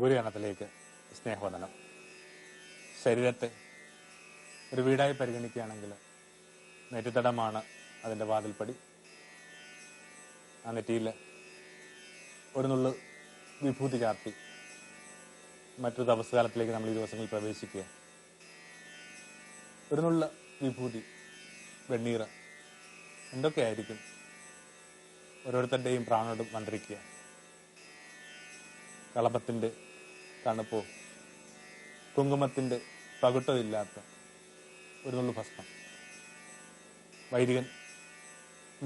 ഗുരുഗണത്തിലേക്ക് സ്നേഹവന്ദനം. ശരീരത്തെ ഒരു വീടായി പരിഗണിക്കുകയാണെങ്കിൽ നെറ്റിത്തടമാണ് അതിൻ്റെ വാതിൽപ്പടി. ആ നെറ്റിയിൽ ഒരു നുള്ളു വിഭൂതി ചാർത്തി മറ്റൊരു തപസ്കാലത്തിലേക്ക് നമ്മൾ ഈ ദിവസങ്ങളിൽ പ്രവേശിക്കുക. ഒരു നുള്ള വിഭൂതി, വെണ്ണീർ, എന്തൊക്കെയായിരിക്കും ഓരോരുത്തരുടെയും പ്രാണോട് മന്ത്രിക്കുക. കളഭത്തിൻ്റെ തണുപ്പോ കുങ്കുമത്തിൻ്റെ പകുട്ടോ ഇല്ലാത്ത ഒരു നുള്ളു ഭസ്മം. വൈദികൻ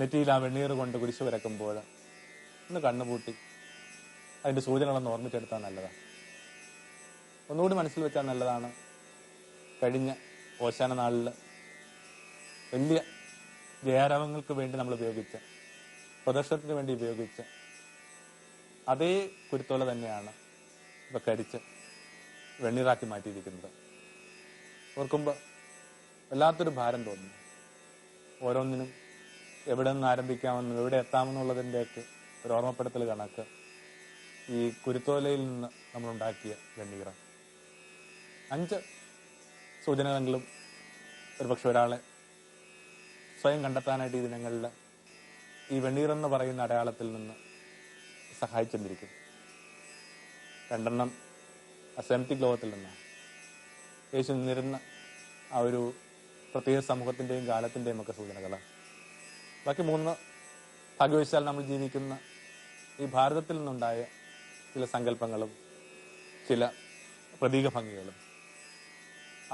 നെറ്റിയിൽ ആ വെണ്ണീർ കൊണ്ട് കുരിശ് വരക്കുമ്പോൾ ഒന്ന് കണ്ണുപൂട്ടി അതിൻ്റെ സൂചനകളൊന്ന് ഓർമ്മിച്ചെടുത്താൽ നല്ലതാണ്. ഒന്നുകൂടി മനസ്സിൽ വെച്ചാൽ നല്ലതാണ്. കഴിഞ്ഞ ഓശാന നാളിൽ വലിയ ജയാരവങ്ങൾക്ക് വേണ്ടി നമ്മൾ ഉപയോഗിച്ച, പ്രദർശനത്തിന് വേണ്ടി ഉപയോഗിച്ച അതേ കുരുത്തോല തന്നെയാണ് ഇപ്പം കരിച്ച് വെണ്ണീറാക്കി മാറ്റിയിരിക്കുന്നത്. ഓർക്കുമ്പോൾ വല്ലാത്തൊരു ഭാരം തോന്നുന്നു. ഓരോന്നിനും എവിടെ നിന്ന് ആരംഭിക്കാമെന്നും എവിടെ എത്താമെന്നുള്ളതിൻ്റെയൊക്കെ ഒരു ഓർമ്മപ്പെടുത്തൽ കണക്ക് ഈ കുരുത്തോലയിൽ നിന്ന് നമ്മളുണ്ടാക്കിയ വെണ്ണീറ 5 സൂചനകളെങ്കിലും ഒരുപക്ഷെ ഒരാളെ സ്വയം കണ്ടെത്താനായിട്ട് ഈ ദിനങ്ങളിൽ ഈ വെണ്ണീറെന്ന് പറയുന്ന അടയാളത്തിൽ നിന്ന് സഹായിച്ചെന്നിരിക്കും. 2 അസെപ്റ്റിക് ലോകത്തിൽ നിന്നാണ്. യേശു നിന്നിരുന്ന ആ ഒരു പ്രത്യേക സമൂഹത്തിൻ്റെയും കാലത്തിൻ്റെയും ഒക്കെ സൂചനകളാണ്. ബാക്കി 3 ഭാഗ്യവശാൽ നമ്മൾ ജീവിക്കുന്ന ഈ ഭാരതത്തിൽ നിന്നുണ്ടായ ചില സങ്കല്പങ്ങളും ചില പ്രതീക ഭംഗികളും.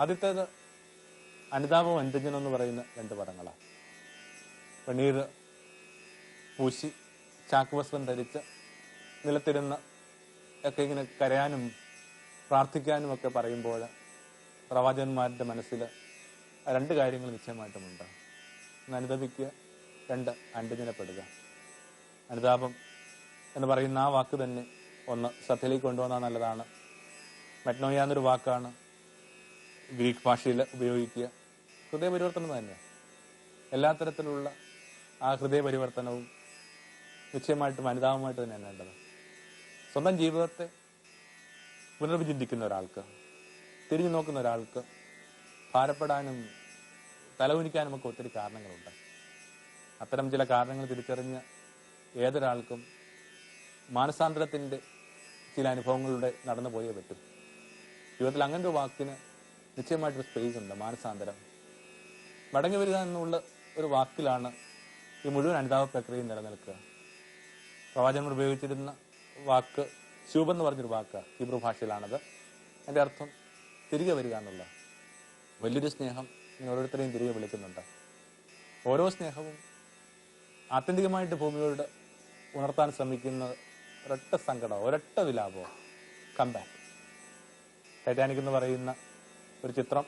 ആദ്യത്തേത് അനുതാപവും അനുരഞ്ജനം എന്ന് പറയുന്ന 2 പദങ്ങളാണ്. വെണ്ണീർ പൂശി ചാക്കുവസ്ത്രം ധരിച്ച് നിലത്തിരുന്ന് ഒക്കെ ഇങ്ങനെ കരയാനും പ്രാർത്ഥിക്കാനും ഒക്കെ പറയുമ്പോൾ പ്രവാചകന്മാരുടെ മനസ്സിൽ 2 കാര്യങ്ങൾ നിശ്ചയമായിട്ടുമുണ്ട്. ഒന്ന് അനുതപിക്കുക, 2 അനുരഞ്ജനപ്പെടുക. അനുതാപം എന്ന് പറയുന്ന ആ വാക്ക് തന്നെ ഒന്ന് ശ്രദ്ധയിലേക്ക് കൊണ്ടുവന്നാൽ നല്ലതാണ്. മെറ്റ്നോയ എന്നൊരു വാക്കാണ് ഗ്രീക്ക് ഭാഷയിൽ ഉപയോഗിക്കുക. ഹൃദയപരിവർത്തനം തന്നെ. എല്ലാ തരത്തിലുള്ള ആ ഹൃദയപരിവർത്തനവും നിശ്ചയമായിട്ടും അനുതാപമായിട്ട് തന്നെയാണ് വേണ്ടത്. സ്വന്തം ജീവിതത്തെ പുനർവിചിന്തിക്കുന്ന ഒരാൾക്ക്, തിരിഞ്ഞു നോക്കുന്ന ഒരാൾക്ക് ഭാരപ്പെടാനും തലകുനിക്കാനും ഒക്കെ ഒത്തിരി കാരണങ്ങളുണ്ട്. അത്തരം ചില കാരണങ്ങൾ തിരിച്ചറിഞ്ഞ ഏതൊരാൾക്കും മാനസാന്തരത്തിൻ്റെ ചില അനുഭവങ്ങളുടെ നടന്നു പോയേ പറ്റും. ജീവിതത്തിൽ അങ്ങനെ ഒരു വാക്കിന് നിശ്ചയമായിട്ടൊരു സ്പേസ് ഉണ്ട്. മാനസാന്തരം, മടങ്ങി വരിക എന്നുള്ള ഒരു വാക്കിലാണ് ഈ മുഴുവൻ അനുതാപ പ്രക്രിയയും നിലനിൽക്കുക. പ്രവാചകൻ ഉപയോഗിച്ചിരുന്ന വാക്ക് ശൂബ് എന്ന് പറഞ്ഞൊരു വാക്കാണ്. ഹീബ്രു ഭാഷയിലാണത്. അതിൻ്റെ അർത്ഥം തിരികെ വരിക എന്നുള്ള. വലിയൊരു സ്നേഹം ഇങ്ങനെ ഓരോരുത്തരെയും തിരികെ വിളിക്കുന്നുണ്ട്. ഓരോ സ്നേഹവും ആത്യന്തികമായിട്ട് ഭൂമിയോട് ഉണർത്താൻ ശ്രമിക്കുന്ന ഒരൊറ്റ സങ്കടമോ ഒരൊറ്റ വിലാപമോ, കംബാക്ക്. ടൈറ്റാനിക് എന്ന് പറയുന്ന ഒരു ചിത്രം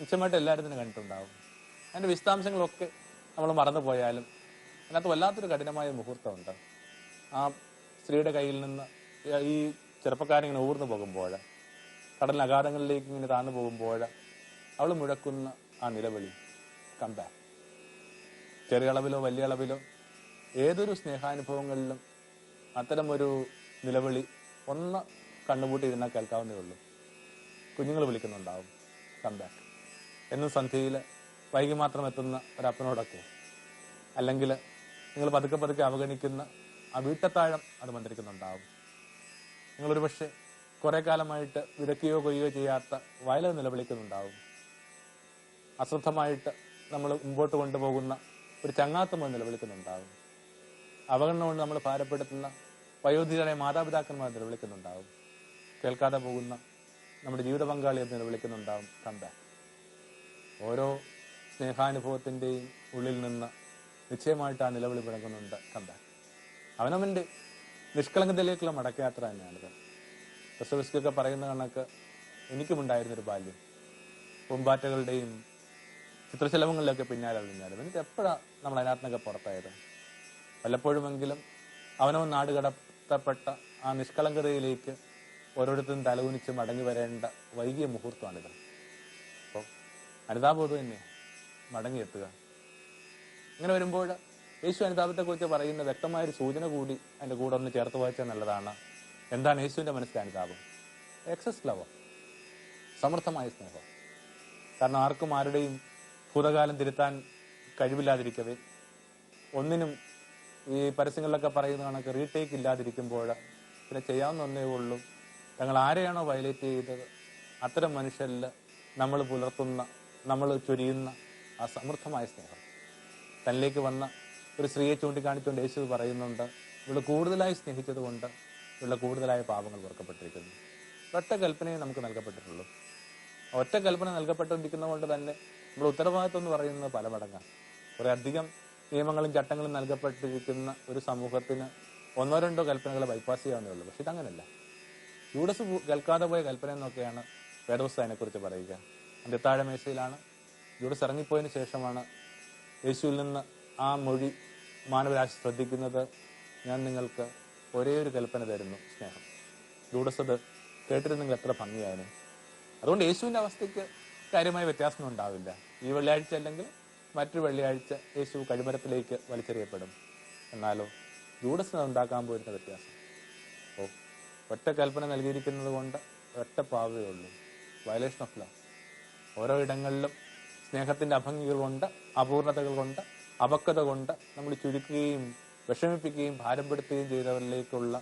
നിശ്ചയമായിട്ട് എല്ലാവരും തന്നെ കണ്ടിട്ടുണ്ടാവും. അതിൻ്റെ വിശദാംശങ്ങളൊക്കെ നമ്മൾ മറന്നു പോയാലും അതിനകത്ത് വല്ലാത്തൊരു കഠിനമായ മുഹൂർത്തമുണ്ട്. ആ സ്ത്രീയുടെ കയ്യിൽ നിന്ന് ഈ ചെറുപ്പക്കാരിങ്ങനെ ഊർന്നു പോകുമ്പോൾ, കടലിന് അഗാധങ്ങളിലേക്ക് ഇങ്ങനെ താഴ്ന്നു പോകുമ്പോൾ അവൾ മുഴക്കുന്ന ആ നിലവിളി, കംബാക്ക്. ചെറിയ അളവിലോ വലിയ അളവിലോ ഏതൊരു സ്നേഹാനുഭവങ്ങളിലും അത്തരമൊരു നിലവിളി ഒന്ന് കണ്ണുപൂട്ടിയിരുന്നാൽ കേൾക്കാവുന്നേ ഉള്ളൂ. കുഞ്ഞുങ്ങൾ വിളിക്കുന്നുണ്ടാവും കംബാക്ക്. എന്നും സന്ധ്യയിൽ വൈകി മാത്രം എത്തുന്ന ഒരപ്പനോടൊക്കെ, അല്ലെങ്കിൽ നിങ്ങൾ പതുക്കെ പതുക്കെ അവഗണിക്കുന്ന ആ വീട്ടത്താഴം അത് മന്ത്രിക്കുന്നുണ്ടാവും. നിങ്ങളൊരു പക്ഷേ കുറെ കാലമായിട്ട് വിതയ്ക്കുകയോ കൊയ്യുകയോ ചെയ്യാത്ത വയൽ നിലവിളിക്കുന്നുണ്ടാവും. അശ്രദ്ധമായിട്ട് നമ്മൾ മുമ്പോട്ട് കൊണ്ടുപോകുന്ന ഒരു ചങ്ങാത്തം നിലവിളിക്കുന്നുണ്ടാവും. അവഗണന കൊണ്ട് നമ്മൾ ഭാരപ്പെടുത്തുന്ന വയോധികരായ മാതാപിതാക്കന്മാർ നിലവിളിക്കുന്നുണ്ടാവും. കേൾക്കാതെ പോകുന്ന നമ്മുടെ ജീവിത പങ്കാളി എന്ന് നിലവിളിക്കുന്നുണ്ടാവും കംബാക്ക്. ഓരോ സ്നേഹാനുഭവത്തിൻ്റെയും ഉള്ളിൽ നിന്ന് നിശ്ചയമായിട്ട് ആ നിലവിളി പിറങ്ങുന്നുണ്ട് കംബാക്ക്. അവനവൻ്റെ നിഷ്കളങ്കതയിലേക്കുള്ള മടക്കയാത്ര തന്നെയാണിത്. ക്രിസ്തുവിസ്കൊക്കെ പറയുന്ന കണക്ക് എനിക്കുമുണ്ടായിരുന്നൊരു ബാല്യം. പൂമ്പാറ്റകളുടെയും ചിത്രശലഭങ്ങളിലൊക്കെ പിന്നാലെ അറിഞ്ഞാലും എന്നിട്ട് എപ്പോഴാണ് നമ്മൾ അതിനകത്തുനിന്നൊക്കെ പുറത്തായത്? വല്ലപ്പോഴുമെങ്കിലും അവനവൻ നാട് കടത്തപ്പെട്ട ആ നിഷ്കളങ്കതയിലേക്ക് ഓരോരുത്തരും തലകുനിച്ച് മടങ്ങി വരേണ്ട വൈകിയ മുഹൂർത്തമാണിത്. അപ്പോൾ അനുതാപം തന്നെ മടങ്ങിയെത്തുക. ഇങ്ങനെ വരുമ്പോൾ യേശു അനുതാപത്തെക്കുറിച്ച് പറയുന്ന വ്യക്തമായൊരു സൂചന കൂടി അതിൻ്റെ കൂടെ ഒന്ന് ചേർത്ത് വായിച്ചാൽ നല്ലതാണ്. എന്താണ് യേശുവിൻ്റെ മനസ്സിലെ അനുതാപം? എക്സസ് ലവ്, സമൃദ്ധമായ സ്നേഹം. കാരണം ആർക്കും ആരുടെയും ഭൂതകാലം തിരുത്താൻ കഴിവില്ലാതിരിക്കവേ, ഒന്നിനും ഈ പരസ്യങ്ങളിലൊക്കെ പറയുന്ന കണക്ക് റീടേക്ക് ഇല്ലാതിരിക്കുമ്പോൾ പിന്നെ ചെയ്യാവുന്ന ഒന്നേ ഉള്ളൂ, ഞങ്ങൾ ആരെയാണോ വയലേറ്റ് ചെയ്തത് അത്തരം മനുഷ്യരിൽ നമ്മൾ പുലർത്തുന്ന, നമ്മൾ ചൊരിയുന്ന ആ സമൃദ്ധമായ സ്നേഹം. തന്നിലേക്ക് വന്ന ഒരു സ്ത്രീയെ ചൂണ്ടിക്കാണിച്ചുകൊണ്ട് യേശു പറയുന്നുണ്ട്, ഇവള് കൂടുതലായി സ്നേഹിച്ചത് കൊണ്ട് ഇവളുടെ കൂടുതലായ പാപങ്ങൾ വെറുക്കപ്പെട്ടിരിക്കുന്നു. ഒറ്റ കൽപ്പനയെ നമുക്ക് നൽകപ്പെട്ടിട്ടുള്ളൂ. ഒറ്റ കൽപ്പന നൽകപ്പെട്ടിരിക്കുന്നത് കൊണ്ട് തന്നെ നമ്മുടെ ഉത്തരവാദിത്വം എന്ന് പറയുന്നത് പല മടങ്ങാണ്. കുറെ അധികം നിയമങ്ങളും ചട്ടങ്ങളും നൽകപ്പെട്ടിരിക്കുന്ന ഒരു സമൂഹത്തിന് ഒന്നോ രണ്ടോ കൽപ്പനകൾ ബൈപ്പാസ് ചെയ്യാവുന്നേ ഉള്ളൂ. പക്ഷെ ഇതങ്ങനല്ല. യൂഡസ് കേൾക്കാതെ പോയ കൽപ്പന എന്നൊക്കെയാണ് വേദപുസ്തകം അതിനെക്കുറിച്ച് പറയുക. അന്ത്യത്താഴ മേശയിലാണ് യൂഡസ് ഇറങ്ങിപ്പോയതിന് ശേഷമാണ് യേശുവിൽ നിന്ന് ആ മൊഴി മാനവരാശി ശ്രദ്ധിക്കുന്നത്, ഞാൻ നിങ്ങൾക്ക് ഒരേ ഒരു കൽപ്പന തരുന്നു, സ്നേഹം. യൂഡസ് അത് കേട്ടിരുന്നെങ്കിൽ എത്ര ഭംഗിയായിരുന്നു. അതുകൊണ്ട് യേശുവിൻ്റെ അവസ്ഥയ്ക്ക് കാര്യമായ വ്യത്യാസമൊന്നും ഉണ്ടാവില്ല. ഈ വെള്ളിയാഴ്ച അല്ലെങ്കിൽ മറ്റൊരു വെള്ളിയാഴ്ച യേശു കഴിമരത്തിലേക്ക് വലിച്ചെറിയപ്പെടും. എന്നാലോ യൂഡസിന് ഉണ്ടാക്കാൻ പോയിരുന്ന വ്യത്യാസം, ഒറ്റ കൽപ്പന നൽകിയിരിക്കുന്നത് കൊണ്ട് ഒറ്റ പാവേ ഉള്ളൂ, വയലേഷൻ ഓഫ് ലവ്. ഓരോ ഇടങ്ങളിലും സ്നേഹത്തിൻ്റെ അഭംഗികൾ കൊണ്ട്, അപൂർണതകൾ കൊണ്ട്, അപക്വത കൊണ്ട് നമ്മൾ ചുരുക്കുകയും വിഷമിപ്പിക്കുകയും ഭാരപ്പെടുത്തുകയും ചെയ്തവരിലേക്കുള്ള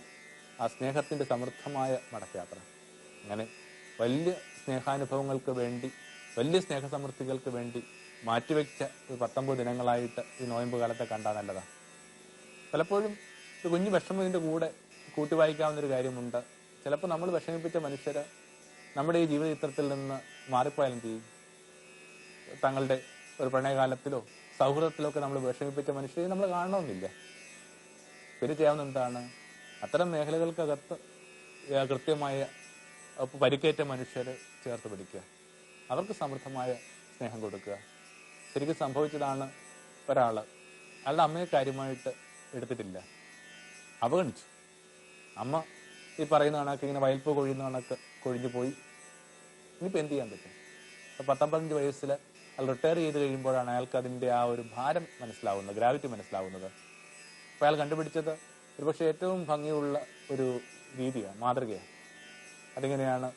ആ സ്നേഹത്തിൻ്റെ സമൃദ്ധമായ മടക്കയാത്ര. അങ്ങനെ വലിയ സ്നേഹാനുഭവങ്ങൾക്ക് വേണ്ടി, വലിയ സ്നേഹസമൃദ്ധികൾക്ക് വേണ്ടി മാറ്റിവെച്ച ഒരു 19 ദിനങ്ങളായിട്ട് ഈ നോയമ്പ് കാലത്തെ കണ്ടാൽ നല്ലതാണ്. പലപ്പോഴും ഒരു കുഞ്ഞു വിഷമത്തിൻ്റെ കൂടെ കൂട്ടി വായിക്കാവുന്നൊരു കാര്യമുണ്ട്. ചിലപ്പോൾ നമ്മൾ വിഷമിപ്പിച്ച മനുഷ്യർ നമ്മുടെ ഈ ജീവിത ചിത്രത്തിൽ നിന്ന് മാറിപ്പോയാൽ എന്ത് ചെയ്യും? തങ്ങളുടെ ഒരു പ്രണയകാലത്തിലോ സൗഹൃദത്തിലോ ഒക്കെ നമ്മൾ വിഷമിപ്പിച്ച മനുഷ്യരെ നമ്മൾ കാണണമെന്നില്ല. പിന്നെ ചെയ്യാവുന്ന എന്താണ്? അത്തരം മേഖലകൾക്കകത്ത് കൃത്യമായ പരിക്കേറ്റ മനുഷ്യരെ ചേർത്ത് പിടിക്കുക, അവർക്ക് സമൃദ്ധമായ സ്നേഹം കൊടുക്കുക. ശരിക്കും സംഭവിച്ചതാണ്, ഒരാൾ അയാളുടെ അമ്മയെ കാര്യമായിട്ട് എടുത്തിട്ടില്ല, അവഗണിച്ചു. അമ്മ ഈ പറയുന്ന കണക്ക് ഇങ്ങനെ വയൽപ്പ് കൊഴിയുന്ന കണക്ക് കൊഴിഞ്ഞു പോയി. ഇനിയിപ്പോൾ എന്ത് ചെയ്യാൻ പറ്റും? 15 വയസ്സിൽ അയാൾ റിട്ടയർ ചെയ്ത് കഴിയുമ്പോഴാണ് അയാൾക്ക് അതിൻ്റെ ആ ഒരു ഭാരം മനസ്സിലാവുന്നത്, ഗ്രാവിറ്റി മനസ്സിലാവുന്നത്. അപ്പോൾ അയാൾ കണ്ടുപിടിച്ചത് ഒരുപക്ഷെ ഏറ്റവും ഭംഗിയുള്ള ഒരു രീതിയാണ്, മാതൃകയാണ്. അതിങ്ങനെയാണ്,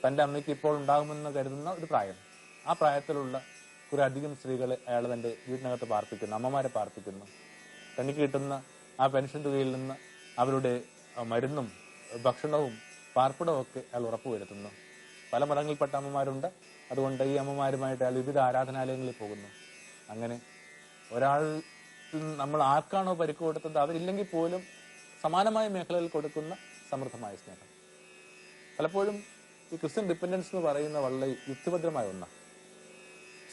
തൻ്റെ അമ്മയ്ക്ക് ഇപ്പോൾ ഉണ്ടാകുമെന്ന് കരുതുന്ന ഒരു പ്രായം, ആ പ്രായത്തിലുള്ള കുറെ അധികം സ്ത്രീകളെ അയാൾ തൻ്റെ വീട്ടിനകത്ത് പാർപ്പിക്കുന്നു, അമ്മമാരെ പാർപ്പിക്കുന്നു. തനിക്ക് കിട്ടുന്ന ആ പെൻഷൻ തുകയിൽ നിന്ന് അവരുടെ മരുന്നും ഭക്ഷണവും പാർപ്പിടവും ഒക്കെ അയാൾ ഉറപ്പുവരുത്തുന്നു. പല മതങ്ങളിൽപ്പെട്ട അമ്മമാരുണ്ട്. അതുകൊണ്ട് ഈ അമ്മമാരുമായിട്ട് അയാൾ വിവിധ ആരാധനാലയങ്ങളിൽ പോകുന്നു. അങ്ങനെ ഒരാൾ നമ്മൾ ആർക്കാണോ പരിക്ക് കൊടുത്തത് അവരില്ലെങ്കിൽ പോലും സമാനമായ മേഖലകളിൽ കൊടുക്കുന്ന സമൃദ്ധമായ സ്നേഹം. പലപ്പോഴും ഈ ക്രിസ്ത്യൻ ഡിപ്പെൻഡൻസ് എന്ന് പറയുന്ന വളരെ യുക്തിഭദ്രമായ ഒന്നാണ്.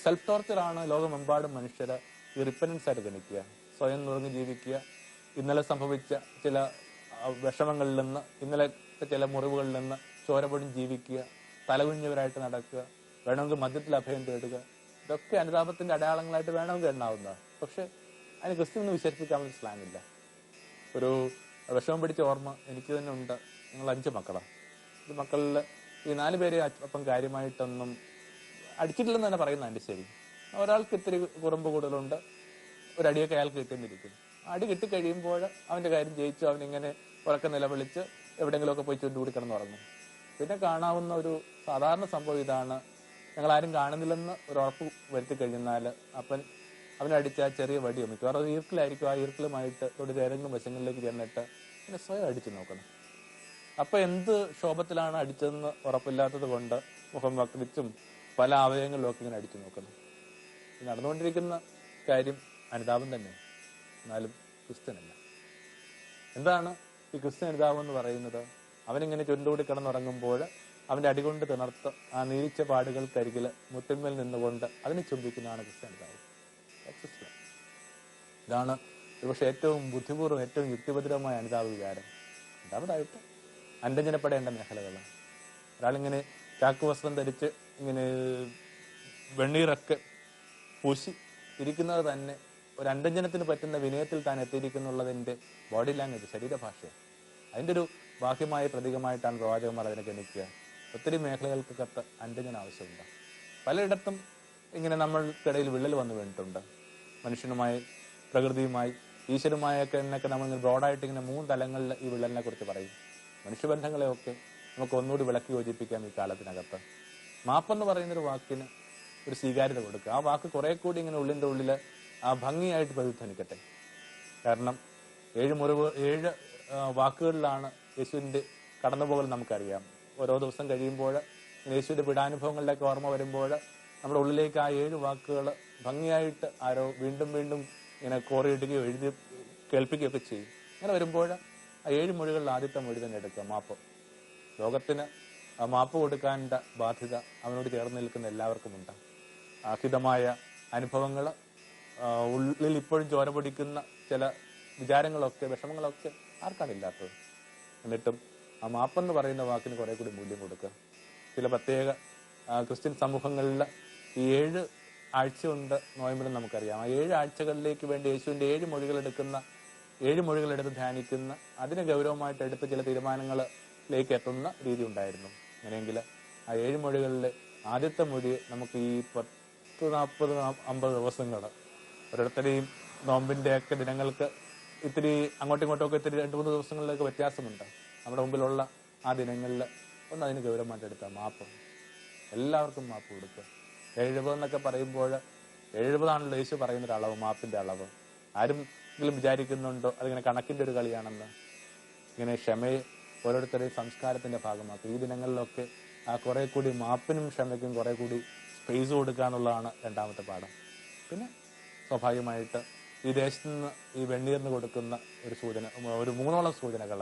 സെൽഫ് ടോർച്ചറാണ് ലോകമെമ്പാടും മനുഷ്യർ ഈ റിപ്പൻഡൻസ് ആയിട്ട് ഗണിക്കുക. സ്വയം നുറങ്ങി ജീവിക്കുക, ഇന്നലെ സംഭവിച്ച ചില വിഷമങ്ങളിൽ നിന്ന്, ഇന്നലെ ചില മുറിവുകളിൽ നിന്ന് ചോരപൊടിയും ജീവിക്കുക, തലകുഞ്ഞവരായിട്ട് നടക്കുക, വേണമെങ്കിൽ മദ്യത്തിൽ അഭയം തേടുക, ഇതൊക്കെ അനുതാപത്തിന്റെ അടയാളങ്ങളായിട്ട് വേണമെങ്കിൽ എണ്ണാവുന്നതാണ്. പക്ഷെ അതിന് ക്രിസ്ത്യൻ വിശേഷിപ്പിക്കാവുന്ന സ്ലാങ് ഇല്ല. ഒരു വിഷമം പിടിച്ച ഓർമ്മ എനിക്ക് തന്നെ ഉണ്ട്. ഞങ്ങൾ 5 മക്കളാണ്. ഈ മക്കളിൽ ഈ 4 പേരെ അപ്പം കാര്യമായിട്ടൊന്നും അടിച്ചിട്ടില്ലെന്ന് തന്നെ പറയുന്ന എൻ്റെ ശരി. ഒരാൾക്ക് ഇത്തിരി കുറുമ്പ് കൂടുതലുണ്ട്, ഒരടിയൊക്കെ അയാൾക്ക് കിട്ടുന്നിരിക്കും. അടി കിട്ടിക്കഴിയുമ്പോൾ അവൻ്റെ കാര്യം ജയിച്ചു, അവനിങ്ങനെ ഉറക്കം നിലവിളിച്ച് എവിടെയെങ്കിലുമൊക്കെ പോയി ചുരുണ്ടുകൂടി കിടന്നുറങ്ങും. പിന്നെ കാണാവുന്ന ഒരു സാധാരണ സംഭവം ഇതാണ്, ഞങ്ങളാരും കാണുന്നില്ലെന്ന് ഒരു ഉറപ്പ് വരുത്തി കഴിഞ്ഞാൽ അവനടിച്ച ചെറിയ വടിയോ മിക്കവാറും ഈർക്കിലായിരിക്കും. ആ ഈർക്കിലുമായിട്ട് തൊടുക ഏതെങ്കിലും വശങ്ങളിലേക്ക് ചെന്നിട്ട് പിന്നെ സ്വയം അടിച്ചു നോക്കണം. അപ്പം എന്ത് ക്ഷോഭത്തിലാണ് അടിച്ചതെന്ന് ഉറപ്പില്ലാത്തത് കൊണ്ട് മുഖം വക്രിച്ചും പല അവയവങ്ങളിലൊക്കെ ഇങ്ങനെ അടിച്ചു നോക്കുന്നു. നടന്നുകൊണ്ടിരിക്കുന്ന കാര്യം അനുതാപം തന്നെ, എന്നാലും ക്രിസ്ത്യനല്ല. എന്താണ് ഈ ക്രിസ്ത്യൻ അനുതാപം എന്ന് പറയുന്നത്? അവനിങ്ങനെ ചുരുണ്ടുകൂടി കിടന്നുറങ്ങുമ്പോൾ അവൻ്റെ അടികൊണ്ട് തിണർത്ത് ആ നീരിച്ച പാടുകൾക്കരികിൽ മുട്ടിന്മേൽ നിന്നുകൊണ്ട് അതിനെ ചുംബിക്കുന്നതാണ് ക്രിസ്ത്യൻ അനുതാപം. ഇതാണ് ഒരുപക്ഷെ ഏറ്റവും ബുദ്ധിപൂർവ്വം, ഏറ്റവും യുക്തിഭദ്രമായ അനുതാപ വികാരം. രണ്ടാമതായിട്ട് അന്യജനപ്പെടേണ്ട മേഖലകളാണ്. ഒരാളിങ്ങനെ ചാക്കുവസ്ത്രം ധരിച്ച് ഇങ്ങനെ വെണ്ണീറൊക്കെ പൂശി ഇരിക്കുന്നത് തന്നെ ഒരു അന്യജനത്തിന് പറ്റുന്ന വിനയത്തിൽ താൻ എത്തിയിരിക്കുന്നുള്ളതിൻ്റെ ബോഡി ലാംഗ്വേജ്, ശരീരഭാഷയാണ്. അതിൻ്റെ ഒരു ബാഹ്യമായ പ്രതീകമായിട്ടാണ് പ്രവാചകന്മാർ അതിനെ ഗണിക്കുക. ഒത്തിരി മേഖലകൾക്കൊക്കെ അന്യജനം ആവശ്യമുണ്ട്. പലയിടത്തും ഇങ്ങനെ നമ്മൾക്കിടയിൽ വിള്ളൽ വന്നു വീണിട്ടുണ്ട്. മനുഷ്യനുമായി, പ്രകൃതിയുമായി, ഈശ്വരുമായൊക്കെ എന്നൊക്കെ നമ്മളിങ്ങനെ ബ്രോഡായിട്ട് ഇങ്ങനെ 3 തലങ്ങളിൽ ഈ വിള്ളലിനെ കുറിച്ച് പറയും. മനുഷ്യബന്ധങ്ങളെയൊക്കെ നമുക്ക് ഒന്നുകൂടി വിളക്കി യോജിപ്പിക്കാം ഈ കാലത്തിനകത്ത്. മാപ്പെന്ന് പറയുന്നൊരു വാക്കിന് ഒരു സ്വീകാര്യത കൊടുക്കുക. ആ വാക്ക് കുറെ കൂടി ഇങ്ങനെ ഉള്ളിൻ്റെ ഉള്ളിൽ ആ ഭംഗിയായിട്ട് പ്രതിധ്വനിക്കട്ടെ. കാരണം 7 വാക്കുകളിലാണ് യേശുവിൻ്റെ കടന്നുപോകൽ നമുക്കറിയാം. ഓരോ ദിവസം കഴിയുമ്പോൾ യേശുവിൻ്റെ പീഡാനുഭവങ്ങളിലേക്ക് ഓർമ്മ വരുമ്പോൾ നമ്മുടെ ഉള്ളിലേക്ക് ആ 7 വാക്കുകൾ ഭംഗിയായിട്ട് ആരോ വീണ്ടും വീണ്ടും ഇങ്ങനെ കോറിയിടുകയോ എഴുതി കേൾപ്പിക്കുകയൊക്കെ ചെയ്യും. അങ്ങനെ വരുമ്പോൾ ആ 7 മൊഴികളിൽ ആദ്യത്തെ മൊഴി തന്നെ എടുക്കുക, മാപ്പ്. ലോകത്തിന് മാപ്പ് കൊടുക്കാനുള്ള ബാധ്യത അവനോട് ചേർന്ന് നിൽക്കുന്ന എല്ലാവർക്കുമുണ്ട്. അഹിതമായ അനുഭവങ്ങൾ, ഉള്ളിൽ ഇപ്പോഴും ചോര പൊടിക്കുന്ന ചില വിചാരങ്ങളൊക്കെ, വിഷമങ്ങളൊക്കെ ആർക്കാണില്ലാത്തത്. എന്നിട്ടും ആ മാപ്പെന്ന് പറയുന്ന വാക്കിന് കുറെ കൂടി മൂല്യം കൊടുക്കുക. ചില പ്രത്യേക ക്രിസ്ത്യൻ സമൂഹങ്ങളിൽ ഈ 7 ആഴ്ചയുണ്ട് നോയമ്പിലും നമുക്കറിയാം. ആ 7 ആഴ്ചകളിലേക്ക് വേണ്ടി യേശുവിൻ്റെ 7 മൊഴികളെടുക്കുന്ന, 7 മൊഴികളെടുത്ത് ധ്യാനിക്കുന്ന, അതിനെ ഗൗരവമായിട്ട് എടുത്ത് ചില തീരുമാനങ്ങളിലേക്ക് എത്തുന്ന രീതി ഉണ്ടായിരുന്നു. അങ്ങനെയെങ്കിൽ ആ 7 മൊഴികളിലെ ആദ്യത്തെ മൊഴി നമുക്ക് ഈ 10, 40, 50 ദിവസങ്ങൾ ഓരോരുത്തരെയും നോമ്പിൻ്റെയൊക്കെ ദിനങ്ങൾക്ക് ഇത്തിരി അങ്ങോട്ടും ഇങ്ങോട്ടും ഒക്കെ ഇത്തിരി 2-3 ദിവസങ്ങളിലൊക്കെ വ്യത്യാസമുണ്ട്. നമ്മുടെ മുമ്പിലുള്ള ആ ദിനങ്ങളിൽ ഒന്ന് അതിന് ഗൗരവമായിട്ട് എടുക്കുക, മാപ്പ്. എല്ലാവർക്കും മാപ്പ് കൊടുക്കുക. 70 എന്നൊക്കെ പറയുമ്പോൾ 70 യേശു പറയുന്നൊരു അളവ്, മാപ്പിൻ്റെ അളവ്. ആരെങ്കിലും വിചാരിക്കുന്നുണ്ടോ അതിങ്ങനെ കണക്കിൻ്റെ ഒരു കളിയാണെന്ന്? ഇങ്ങനെ ക്ഷമയെ ഓരോരുത്തരുടെയും സംസ്കാരത്തിൻ്റെ ഭാഗമാക്കുക. ഈ ദിനങ്ങളിലൊക്കെ കുറെ കൂടി മാപ്പിനും ക്ഷമയ്ക്കും കുറെ കൂടി സ്പേസ് കൊടുക്കുക എന്നുള്ളതാണ് രണ്ടാമത്തെ പാഠം. പിന്നെ സ്വാഭാവികമായിട്ട് ഈ ദേശത്ത് നിന്ന് ഈ വെണ്ണീറിന് കൊടുക്കുന്ന ഒരു സൂചന, ഒരു 3 സൂചനകൾ.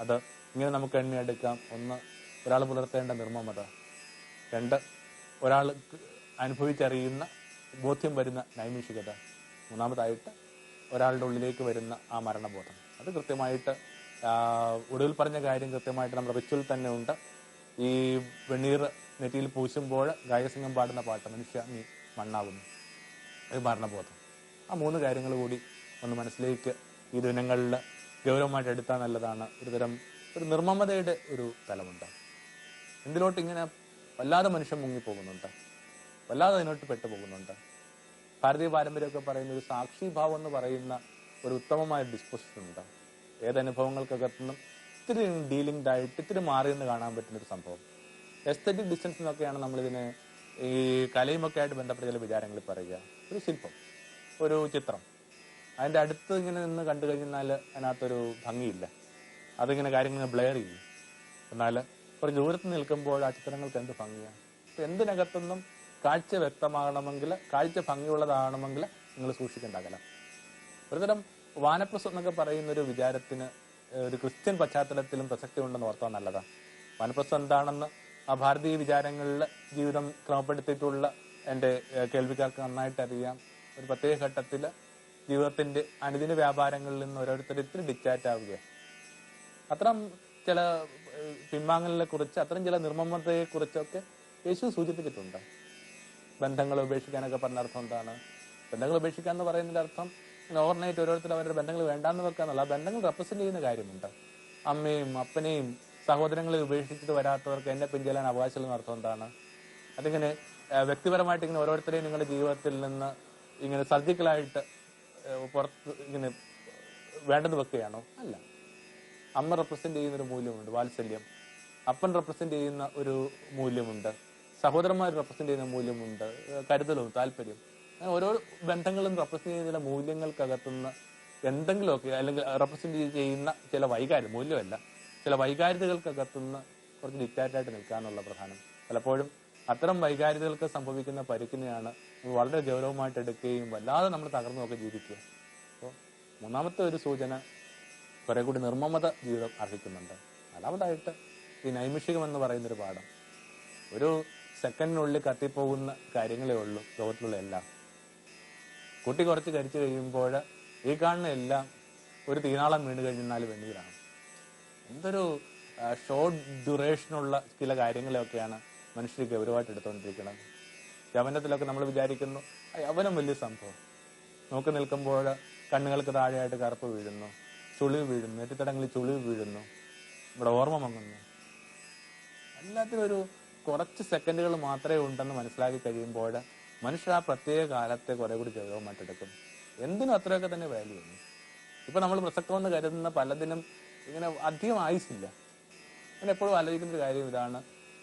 അത് ഇങ്ങനെ നമുക്ക് എണ്ണിയെടുക്കാം. 1, ഒരാൾ പുലർത്തേണ്ട നിർമ്മമത. 2, ഒരാൾ അനുഭവിച്ചറിയുന്ന ബോധ്യം വരുന്ന നൈമിഷികത. 3-ാമതായിട്ട് ഒരാളുടെ ഉള്ളിലേക്ക് വരുന്ന ആ മരണബോധം. അത് കൃത്യമായിട്ട് ഒടുവിൽ പറഞ്ഞ കാര്യം കൃത്യമായിട്ട് നമ്മുടെ റിച്വൽ തന്നെ ഉണ്ട്. ഈ വെണ്ണീർ നെറ്റിയിൽ പൂശുമ്പോൾ ഗായകസിംഗം പാടുന്ന പാട്ട്, മനുഷ്യ നീ മണ്ണാകുന്നു, ഒരു മരണബോധം. ആ 3 കാര്യങ്ങൾ കൂടി ഒന്ന് മനസ്സിലേക്ക് ഈ ദിനങ്ങളിൽ ഗൗരവമായിട്ട് എടുത്താൽ നല്ലതാണ്. ഒരു നിർമ്മമതയുടെ ഒരു തലമുണ്ട്. എന്തിലോട്ട് ഇങ്ങനെ വല്ലാതെ മനുഷ്യൻ മുങ്ങിപ്പോകുന്നുണ്ട്, വല്ലാതെ അതിനോട്ട് പെട്ടുപോകുന്നുണ്ട്. ഭാരതീയ പാരമ്പര്യമൊക്കെ പറയുന്ന ഒരു സാക്ഷിഭാവം എന്ന് പറയുന്ന ഒരു ഉത്തമമായ ഡിസ്പോസിഷൻ ഉണ്ട്. ഏതനുഭവങ്ങൾക്കകത്തുനിന്നും ഇത്തിരി ഡീലിംഗ്ഡ് ആയിട്ട് ഇത്തിരി മാറിയെന്ന് കാണാൻ പറ്റുന്നൊരു സംഭവം. എസ്തെറ്റിക് ഡിസ്റ്റൻസ് എന്നൊക്കെയാണ് നമ്മളിതിനെ ഈ കലയുമൊക്കെ ആയിട്ട് ബന്ധപ്പെട്ട ചില വിചാരങ്ങളിൽ പറയുക. ഒരു ശില്പം, ഒരു ചിത്രം, അതിൻ്റെ അടുത്ത് ഇങ്ങനെ നിന്ന് കണ്ടു കഴിഞ്ഞാൽ അതിനകത്തൊരു ഭംഗിയില്ല. അതിങ്ങനെ കാര്യങ്ങൾ ബ്ലെയർ ചെയ്യും. എന്നാൽ കുറച്ച് ദൂരത്ത് നിൽക്കുമ്പോൾ ആ ചിത്രങ്ങൾക്ക് എന്ത് ഭംഗിയാണ്. അപ്പം എന്തിനകത്തുനിന്നും കാഴ്ച വ്യക്തമാകണമെങ്കിൽ, കാഴ്ച ഭംഗിയുള്ളതാകണമെങ്കിൽ നിങ്ങൾ സൂക്ഷിക്കേണ്ട അകലം. ഒരുതരം വാനപ്രസ്ഥം എന്നൊക്കെ പറയുന്നൊരു വിചാരത്തിന് ഒരു ക്രിസ്ത്യൻ പശ്ചാത്തലത്തിലും പ്രസക്തി ഉണ്ടെന്ന് ഓർത്താൽ നല്ലതാണ്. വാനപ്രസ്ഥം എന്താണെന്ന് ആ ഭാരതീയ വിചാരങ്ങളിൽ ജീവിതം ക്രമപ്പെടുത്തിയിട്ടുള്ള എൻ്റെ കേൾവിക്കാർക്ക് നന്നായിട്ട് അറിയാം. ഒരു പ്രത്യേക ഘട്ടത്തിൽ ജീവിതത്തിൻ്റെ അനുദിന വ്യാപാരങ്ങളിൽ നിന്ന് ഓരോരുത്തർ ഇത്തിരി ഡിറ്റാച്ച് ആവുകയാണ്. അത്തരം ചില പിന്മാങ്ങലിനെ കുറിച്ച്, അത്തരം ചില നിർമ്മമതയെ കുറിച്ചൊക്കെ യേശു സൂചിപ്പിച്ചിട്ടുണ്ട്. ബന്ധങ്ങൾ ഉപേക്ഷിക്കാനൊക്കെ പറഞ്ഞ അർത്ഥം എന്താണ്? ബന്ധങ്ങൾ ഉപേക്ഷിക്കുക എന്ന് പറയുന്നതിൻ്റെ അർത്ഥം ഓവർനൈറ്റ് ഓരോരുത്തർ അവരുടെ ബന്ധങ്ങൾ വേണ്ടാന്ന് വെക്കാന്നുള്ള. ആ ബന്ധങ്ങൾ റെപ്രസെന്റ് ചെയ്യുന്ന കാര്യമുണ്ട്. അമ്മയും അപ്പനെയും സഹോദരങ്ങളെ ഉപേക്ഷിച്ചിട്ട് വരാത്തവർക്ക് എന്നെ പിഞ്ചെല്ലാൻ അവകാശമുള്ള അർത്ഥം എന്താണ്? അതിങ്ങനെ വ്യക്തിപരമായിട്ട് ഇങ്ങനെ ഓരോരുത്തരെയും നിങ്ങളുടെ ജീവിതത്തിൽ നിന്ന് ഇങ്ങനെ സർജിക്കലായിട്ട് പുറത്ത് ഇങ്ങനെ വേണ്ടെന്ന് വെക്കുകയാണോ? അല്ല. അമ്മ റെപ്രസെന്റ് ചെയ്യുന്നൊരു മൂല്യമുണ്ട്, വാത്സല്യം. അപ്പൻ റെപ്രസെന്റ് ചെയ്യുന്ന ഒരു മൂല്യമുണ്ട്, സഹോദരന്മാർ റെപ്രസെന്റ് ചെയ്യുന്ന മൂല്യമുണ്ട്, കരുതലും താല്പര്യം. അങ്ങനെ ഓരോ ബന്ധങ്ങളും റെപ്രസെന്റ് ചെയ്യുന്ന മൂല്യങ്ങൾക്കകത്തുനിന്ന് എന്തെങ്കിലുമൊക്കെ, അല്ലെങ്കിൽ റെപ്രസെന്റ് ചെയ്യുന്ന ചില വൈകാരിക മൂല്യമല്ല, ചില വൈകാരികതകൾക്കകത്തുനിന്ന് കുറച്ച് ഡിറ്റാച്ചായിട്ട് നിൽക്കാനുള്ള പ്രധാനം. പലപ്പോഴും അത്തരം വൈകാരികതകൾക്ക് സംഭവിക്കുന്ന പരിക്കിനെയാണ് വളരെ ഗൗരവമായിട്ട് എടുക്കുകയും വല്ലാതെ നമ്മൾ തകർന്നുമൊക്കെ ജീവിക്കുക. അപ്പോൾ 3-ാമത്തെ ഒരു സൂചന കുറെ കൂടി നിർമ്മമത ജീവിതം അർഹിക്കുന്നുണ്ട്. 4-ാമതായിട്ട് ഈ നൈമിഷികം എന്ന് പറയുന്നൊരു പാഠം. ഒരു സെക്കൻഡിനുള്ളിൽ കത്തിപ്പോകുന്ന കാര്യങ്ങളേ ഉള്ളൂ ലോകത്തിലുള്ള എല്ലാം. കുട്ടി കുറച്ച് കരിച്ചു കഴിയുമ്പോൾ ഈ കാണുന്ന എല്ലാം ഒരു തീനാളം വീണ് കഴിഞ്ഞാൽ വെണ്ണീറാണ്. എന്തൊരു ഷോർട്ട് ഡ്യൂറേഷനുള്ള ചില കാര്യങ്ങളെയൊക്കെയാണ് മനുഷ്യർ ഗൗരവമായിട്ട് എടുത്തുകൊണ്ടിരിക്കുന്നത്. യവനത്തിലൊക്കെ നമ്മൾ വിചാരിക്കുന്നു യവനം വലിയ സംഭവം. നോക്കി നിൽക്കുമ്പോൾ കണ്ണുകൾക്ക് താഴെയായിട്ട് കറുപ്പ് വീഴുന്നു, ചുളിവ് വീഴുന്നു, നെറ്റിത്തടങ്ങളിൽ ചുളിവ് വീഴുന്നു, ഇവിടെ ഓർമ്മ മങ്ങുന്നു. എല്ലാത്തിനും ഒരു കുറച്ച് സെക്കൻഡുകൾ മാത്രമേ ഉണ്ടെന്ന് മനസ്സിലാക്കി കഴിയുമ്പോൾ മനുഷ്യർ ആ പ്രത്യേക കാലത്തെ കുറെ കൂടി ഗൗരവമായിട്ടെടുക്കും. എന്തിനും അത്രയൊക്കെ തന്നെ വാല്യൂ ഉണ്ട്. ഇപ്പൊ നമ്മൾ പ്രസക്തമെന്ന് കരുതുന്ന പലതിനും ഇങ്ങനെ അധികം ആയുസില്ല. ഞാൻ എപ്പോഴും ആലോചിക്കുന്ന ഒരു കാര്യം ഇതാണ്.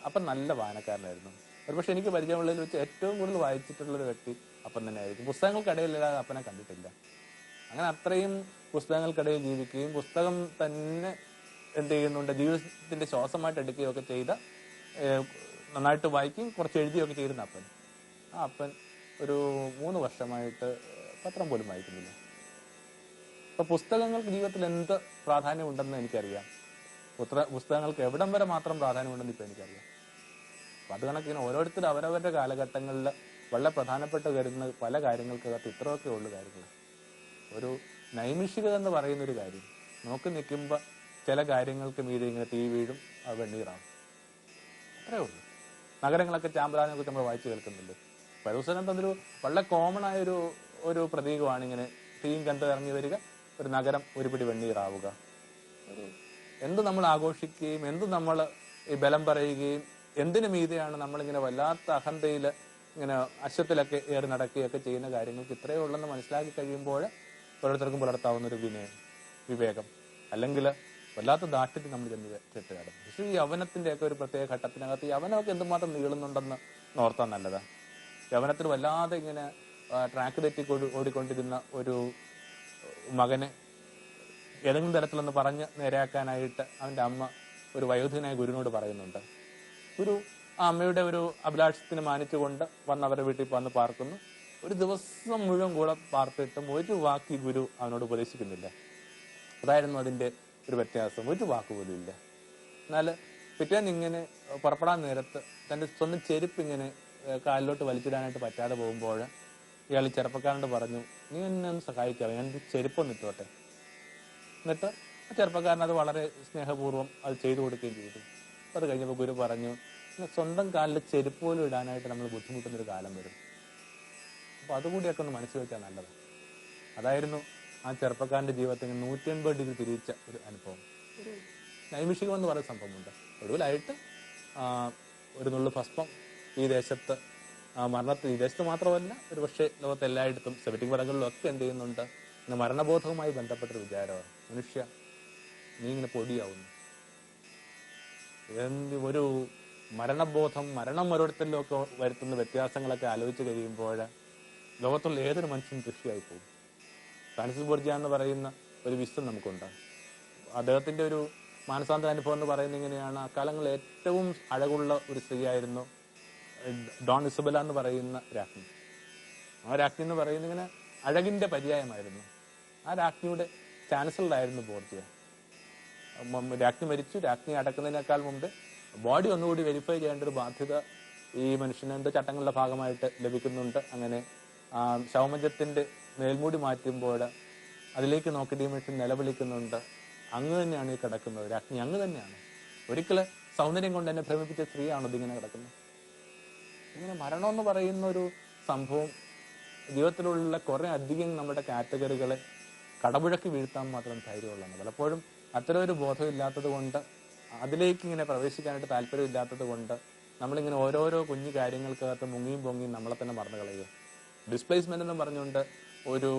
അപ്പം നല്ല വായനക്കാരനായിരുന്നു. ഒരുപക്ഷെ എനിക്ക് പരിചയമുള്ളതിൽ വെച്ച് ഏറ്റവും കൂടുതൽ വായിച്ചിട്ടുള്ളൊരു വ്യക്തി അപ്പൻ തന്നെയായിരിക്കും. പുസ്തകങ്ങൾക്കിടയിലല്ലാതെ അപ്പനെ കണ്ടിട്ടില്ല. അങ്ങനെ അത്രയും പുസ്തകങ്ങൾക്കിടയിൽ ജീവിക്കുകയും പുസ്തകം തന്നെ എന്ത് ചെയ്യുന്നുണ്ട്, ജീവിതത്തിന്റെ ശ്വാസമായിട്ട് എടുക്കുകയൊക്കെ ചെയ്ത, നന്നായിട്ട് വായിക്കുകയും കുറച്ച് എഴുതിയൊക്കെ ചെയ്തിരുന്ന അപ്പൻ. ആ അപ്പൻ ഒരു 3 വർഷമായിട്ട് പത്രം പോലും വായിക്കുന്നില്ല. അപ്പൊ പുസ്തകങ്ങൾക്ക് ജീവിതത്തിൽ എന്ത് പ്രാധാന്യമുണ്ടെന്ന് എനിക്കറിയാം. പുസ്തകങ്ങൾക്ക് എവിടം വരെ മാത്രം പ്രാധാന്യമുണ്ടെന്ന് ഇപ്പൊ എനിക്കറിയാം. അപ്പൊ അത് കണക്കിന് ഓരോരുത്തരും അവരവരുടെ കാലഘട്ടങ്ങളിൽ വളരെ പ്രധാനപ്പെട്ട വരുന്ന പല കാര്യങ്ങൾക്കകത്ത് ഇത്രയൊക്കെ ഉള്ളു കാര്യങ്ങൾ. ഒരു നൈമിഷികത എന്ന് പറയുന്ന ഒരു കാര്യം നോക്കി നിൽക്കുമ്പോൾ ചില കാര്യങ്ങൾക്ക് മീതെ ഇങ്ങനെ തീ വീഴും, അത് വെണ്ണീറാവും. അത്രേ ഉള്ളൂ. നഗരങ്ങളൊക്കെ ചാമ്പലാനെ കുറിച്ച് നമ്മൾ വായിച്ചു കേൾക്കുന്നുണ്ട്. പരദൂഷണം അതൊരു വളരെ കോമൺ ആയ ഒരു പ്രതീകമാണ്. ഇങ്ങനെ തീയും കണ്ട് ഇറങ്ങി വരിക, ഒരു നഗരം ഒരു പിടി വെണ്ണീറാവുക. എന്ത് നമ്മൾ ആഘോഷിക്കുകയും എന്ത് നമ്മൾ ഈ ബലം പറയുകയും എന്തിനു മീതെയാണ് നമ്മളിങ്ങനെ വല്ലാത്ത അഹന്തയിൽ ഇങ്ങനെ അശ്വത്തിലൊക്കെ ഏറി നടക്കുകയൊക്കെ ചെയ്യുന്ന കാര്യങ്ങൾക്ക് ഇത്രയേ ഉള്ളെന്ന് മനസ്സിലാക്കി കഴിയുമ്പോൾ ഓരോരുത്തർക്കും പുലർത്താവുന്ന ഒരു വിവേകം, അല്ലെങ്കിൽ വല്ലാത്ത ദാഷ്ട്യത്തിൽ നമ്മൾ ചെട്ട് കിടന്നു. പക്ഷേ ഈ യവനത്തിന്റെയൊക്കെ ഒരു പ്രത്യേക ഘട്ടത്തിനകത്ത് ഈ യവനമൊക്കെ എന്തുമാത്രം നീളുന്നുണ്ടെന്ന് ഓർത്താൻ നല്ലതാ. യവനത്തിൽ വല്ലാതെ ഇങ്ങനെ ട്രാക്ക് തെറ്റി ഓടിക്കൊണ്ടിരുന്ന ഒരു മകനെ ഏതെങ്കിലും തരത്തിലൊന്ന് പറഞ്ഞ് നേരെയാക്കാനായിട്ട് അവന്റെ അമ്മ ഒരു വയോധികനായ ഗുരുവിനോട് പറയുന്നുണ്ട്. ഗുരു ആ അമ്മയുടെ ഒരു അഭിലാഷത്തിന് മാനിച്ചുകൊണ്ട് വന്ന് അവരുടെ വീട്ടിൽ വന്ന് പാർക്കുന്നു. ഒരു ദിവസം മുഴുവൻ കൂടെ പാർത്തിട്ടും ഒരു വാക്ക് ഗുരു അവനോട് ഉപദേശിക്കുന്നില്ല. അതായിരുന്നു അതിന്റെ ഒരു വ്യത്യാസം. ഒരു വാക്ക് പോലും ഇല്ല. എന്നാൽ പിറ്റേന്ന് ഇങ്ങനെ പുറപ്പെടാൻ നേരത്ത് തന്റെ സ്വന്തം ചെരുപ്പ് ഇങ്ങനെ കാലിലോട്ട് വലിച്ചിടാനായിട്ട് പറ്റാതെ പോകുമ്പോൾ ഇയാൾ ചെറുപ്പക്കാരനോട് പറഞ്ഞു, നീ എന്നെ ഒന്ന് സഹായിക്കാവോ, ഞാൻ ചെരുപ്പൊന്ന് ഇട്ടോട്ടെ. എന്നിട്ട് ആ ചെറുപ്പക്കാരൻ അത് വളരെ സ്നേഹപൂർവ്വം അത് ചെയ്തു കൊടുക്കുകയും ചെയ്തു. അത് കഴിഞ്ഞപ്പോൾ ഗുരു പറഞ്ഞു, സ്വന്തം കാലിൽ ചെരുപ്പ് പോലും ഇടാനായിട്ട് നമ്മൾ ബുദ്ധിമുട്ടുന്നൊരു കാലം വരും. അപ്പൊ അതുകൂടിയൊക്കെ ഒന്ന് മനസ്സിൽ വെച്ചാൽ നല്ലത്. അതായിരുന്നു ആ ചെറുപ്പക്കാരന്റെ ജീവിതത്തിൽ 180 ഡിഗ്രി തിരിച്ച ഒരു അനുഭവം. ഒരു നൈമിഷികം എന്ന് പറയുന്ന സംഭവമുണ്ട്. ഒടുവിലായിട്ട് ഒരു നുള്ളു ഭസ്മം ഈ ദേശത്ത് ഈ ദേശത്ത് മാത്രമല്ല ഒരുപക്ഷെ ലോകത്ത് എല്ലായിടത്തും സെബറ്റിക് മരങ്ങളിലും ഒക്കെ എന്ത് ചെയ്യുന്നുണ്ട്, ഇന്ന് മരണബോധവുമായി ബന്ധപ്പെട്ടൊരു വിചാരമാണ്. മനുഷ്യ നീ ഇങ്ങനെ പൊടിയാവുന്നു. ഒരു മരണം ഓരോരുത്തരിലും ഒക്കെ വരുത്തുന്ന വ്യത്യാസങ്ങളൊക്കെ ആലോചിച്ച് കഴിയുമ്പോൾ ലോകത്തുള്ള ഏതൊരു മനുഷ്യനും കൃഷിയായി പോകും. ഫ്രാൻസിസ് ബോർജിയ എന്ന് പറയുന്ന ഒരു വിസ്തം നമുക്കുണ്ട്. അദ്ദേഹത്തിന്റെ ഒരു മാനസാന്തര അനുഭവം എന്ന് പറയുന്നത് ഇങ്ങനെയാണ്. അക്കാലങ്ങളിൽ ഏറ്റവും അഴകുള്ള ഒരു സ്ത്രീയായിരുന്നു ഡോൺ ഇസബല എന്ന് പറയുന്ന രാജ്ഞി. ആ രാജ്ഞി എന്ന് പറയുന്നത് ഇങ്ങനെ അഴകിന്റെ പര്യായമായിരുന്നു. ആ രാജ്ഞിയുടെ ചാൻസലറായിരുന്നു ബോർജിയ. രാജ്ഞി മരിച്ചു. രാജ്ഞി അടക്കുന്നതിനേക്കാൾ മുമ്പ് ബോഡി ഒന്നുകൂടി വെരിഫൈ ചെയ്യേണ്ട ഒരു ബാധ്യത ഈ മനുഷ്യന് എന്തോ ചട്ടങ്ങളുടെ ഭാഗമായിട്ട് ലഭിക്കുന്നുണ്ട്. അങ്ങനെ ശവമഞ്ചത്തിന്റെ മേൽമൂടി മാറ്റുമ്പോൾ അതിലേക്ക് നോക്കിയിട്ട് ഈ മനുഷ്യൻ നിലവിളിക്കുന്നുണ്ട്, അങ്ങ് തന്നെയാണ് ഈ കിടക്കുന്നത്, രാജ്ഞി അങ്ങ് തന്നെയാണ്. ഒരിക്കലും സൗന്ദര്യം കൊണ്ട് എന്നെ ഭ്രമിപ്പിച്ച സ്ത്രീയാണോ ഇതിങ്ങനെ കിടക്കുന്നത്? ഇങ്ങനെ മരണം എന്ന് പറയുന്ന ഒരു സംഭവം ജീവിതത്തിലുള്ള കുറെ അധികം നമ്മുടെ കാറ്റഗറികളെ കടപുഴക്കി വീഴ്ത്താൻ മാത്രം ധൈര്യമുള്ളതാണ്. പലപ്പോഴും അത്തരം ഒരു ബോധമില്ലാത്തത് കൊണ്ട്, അതിലേക്ക് ഇങ്ങനെ പ്രവേശിക്കാനായിട്ട് താല്പര്യമില്ലാത്തത് കൊണ്ട് നമ്മളിങ്ങനെ ഓരോരോ കുഞ്ഞു കാര്യങ്ങൾക്കകത്ത് മുങ്ങിയും പൊങ്ങിയും നമ്മളെ തന്നെ മറന്നു കളയുക. ഡിസ്പ്ലേസ്മെന്റ് എന്ന് പറഞ്ഞുകൊണ്ട് ഒരു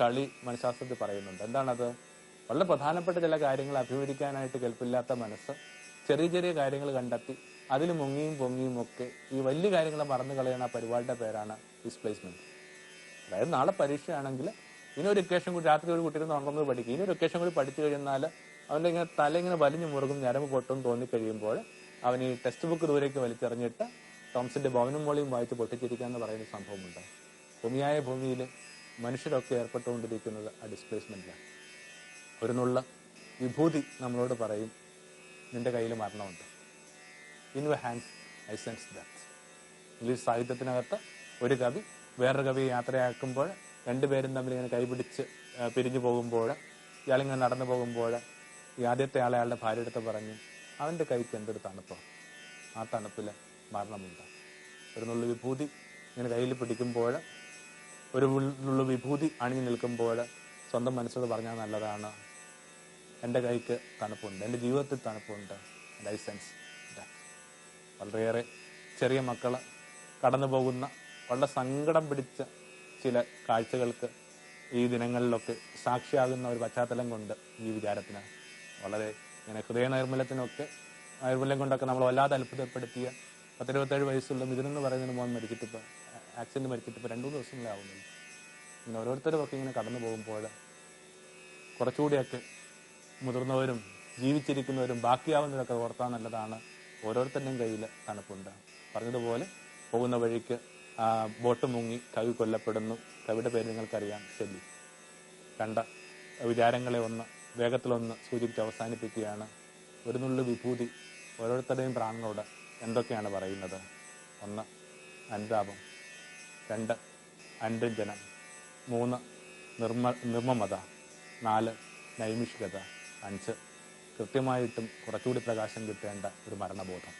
കളി മനഃശാസ്ത്രത്തിൽ പറയുന്നുണ്ട്. എന്താണത്? വളരെ പ്രധാനപ്പെട്ട ചില കാര്യങ്ങൾ അഭിമുഖീകരിക്കാനായിട്ട് കെൽപ്പില്ലാത്ത മനസ്സ് ചെറിയ ചെറിയ കാര്യങ്ങൾ കണ്ടെത്തി അതിൽ മുങ്ങിയും പൊങ്ങിയും ഒക്കെ ഈ വലിയ കാര്യങ്ങളെ മറന്നു കളയുന്ന പരിപാടിയുടെ പേരാണ് ഡിസ്പ്ലേസ്മെന്റ്. അതായത് നാളെ പരീക്ഷയാണെങ്കിൽ ഇനിയൊരു ഇക്വേഷൻ കൂടി രാത്രി ഒരു കുട്ടിയിരുന്ന് ഉണർന്നത് പഠിക്കും. ഇനിയൊരു ഇക്വേഷൻ കൂടി പഠിച്ചു കഴിഞ്ഞാൽ അവൻ്റെ ഇങ്ങനെ തല ഇങ്ങനെ വലിഞ്ഞു മുറുകും, ഞരമ്പ് പൊട്ടും തോന്നിക്കഴിയുമ്പോൾ അവൻ ഈ ടെക്സ്റ്റ് ബുക്ക് ദൂരേക്ക് വലിച്ചെറിഞ്ഞിട്ട് ടോംസിന്റെ ഭവനം മോളിയും വായിച്ച് പൊട്ടിച്ചിരിക്കുക എന്ന് പറയുന്ന സംഭവമുണ്ട്. ഭൂമിയായ ഭൂമിയിൽ മനുഷ്യരൊക്കെ ഏർപ്പെട്ടുകൊണ്ടിരിക്കുന്നത് ആ ഡിസ്പ്ലേസ്മെന്റിലാണ്. ഒരു നുള്ള വിഭൂതി നമ്മളോട് പറയും, നിന്റെ കയ്യിൽ മരണമുണ്ട്. In your hands I sense death. English സാഹിത്യത്തിനകത്ത് ഒരു കവി വേറൊരു കവിയെ യാത്രയാക്കുമ്പോൾ രണ്ടുപേരും തമ്മിൽ ഇങ്ങനെ കൈപിടിച്ച് പിരിഞ്ഞു പോകുമ്പോൾ, ഇയാളിങ്ങനെ നടന്നു പോകുമ്പോൾ ഈ ആദ്യത്തെ ആളെ അയാളുടെ ഭാര്യയെടുത്ത് പറഞ്ഞു, അവൻ്റെ കൈക്ക് എന്തൊരു തണുപ്പാണ്, ആ തണുപ്പിൽ മരണമുണ്ട്. ഒരു നുള്ളു വിഭൂതി ഇങ്ങനെ കയ്യിൽ പിടിക്കുമ്പോൾ, ഒരു നുള്ളു വിഭൂതി അണിഞ്ഞു നിൽക്കുമ്പോൾ സ്വന്തം മനസ്സോട് പറഞ്ഞാൽ നല്ലതാണ്, എൻ്റെ കൈക്ക് തണുപ്പുണ്ട്, എൻ്റെ ജീവിതത്തിൽ തണുപ്പുണ്ട്, ലൈസൻസ്. വളരെയേറെ ചെറിയ മക്കൾ കടന്നു പോകുന്ന വളരെ സങ്കടം പിടിച്ച ചില കാഴ്ചകൾക്ക് ഈ ദിനങ്ങളിലൊക്കെ സാക്ഷിയാകുന്ന ഒരു പശ്ചാത്തലം കൊണ്ട് ഈ വിചാരത്തിന് വളരെ ഇങ്ങനെ ഹൃദയ നൈർമല്യം കൊണ്ടൊക്കെ നമ്മൾ വല്ലാതെ അത്ഭുതപ്പെടുത്തിയ 27 വയസ്സുള്ള മിഥുൻ എന്ന് പറയുന്ന മോൻ മരിച്ചിട്ടിപ്പോൾ ആക്സിഡന്റ് മരിച്ചിട്ടിപ്പോൾ 2-3 ദിവസങ്ങളെ ആവുന്നുള്ളൂ. ഇങ്ങനെ ഓരോരുത്തരും ഒക്കെ ഇങ്ങനെ കടന്നു പോകുമ്പോൾ കുറച്ചുകൂടിയൊക്കെ മുതിർന്നവരും ജീവിച്ചിരിക്കുന്നവരും ബാക്കിയാവുന്നതൊക്കെ ഓർത്താൻ നല്ലതാണ്. ഓരോരുത്തരുടെയും കയ്യിൽ തണുപ്പുണ്ട്. പറഞ്ഞതുപോലെ പോകുന്ന വഴിക്ക് ബോട്ട് മുങ്ങി കവി കൊല്ലപ്പെടുന്നു. കവിയുടെ പേര് നിങ്ങൾക്കറിയാം, ഷെല്ലി. കണ്ട വിചാരങ്ങളെ വേഗത്തിലൊന്ന് സൂചിപ്പിച്ച് അവസാനിപ്പിക്കുകയാണ്. ഒരു നുള്ളു വിഭൂതി ഓരോരുത്തരുടെയും പ്രാണനോട് എന്തൊക്കെയാണ് പറയുന്നത്? 1 അനുതാപം, 2 അനുരഞ്ജനം, 3 നിർമ്മമത, 4 നൈമിഷികത, 5 കൃത്യമായിട്ടും കുറച്ചുകൂടി പ്രകാശം കിട്ടേണ്ട ഒരു മരണബോധം.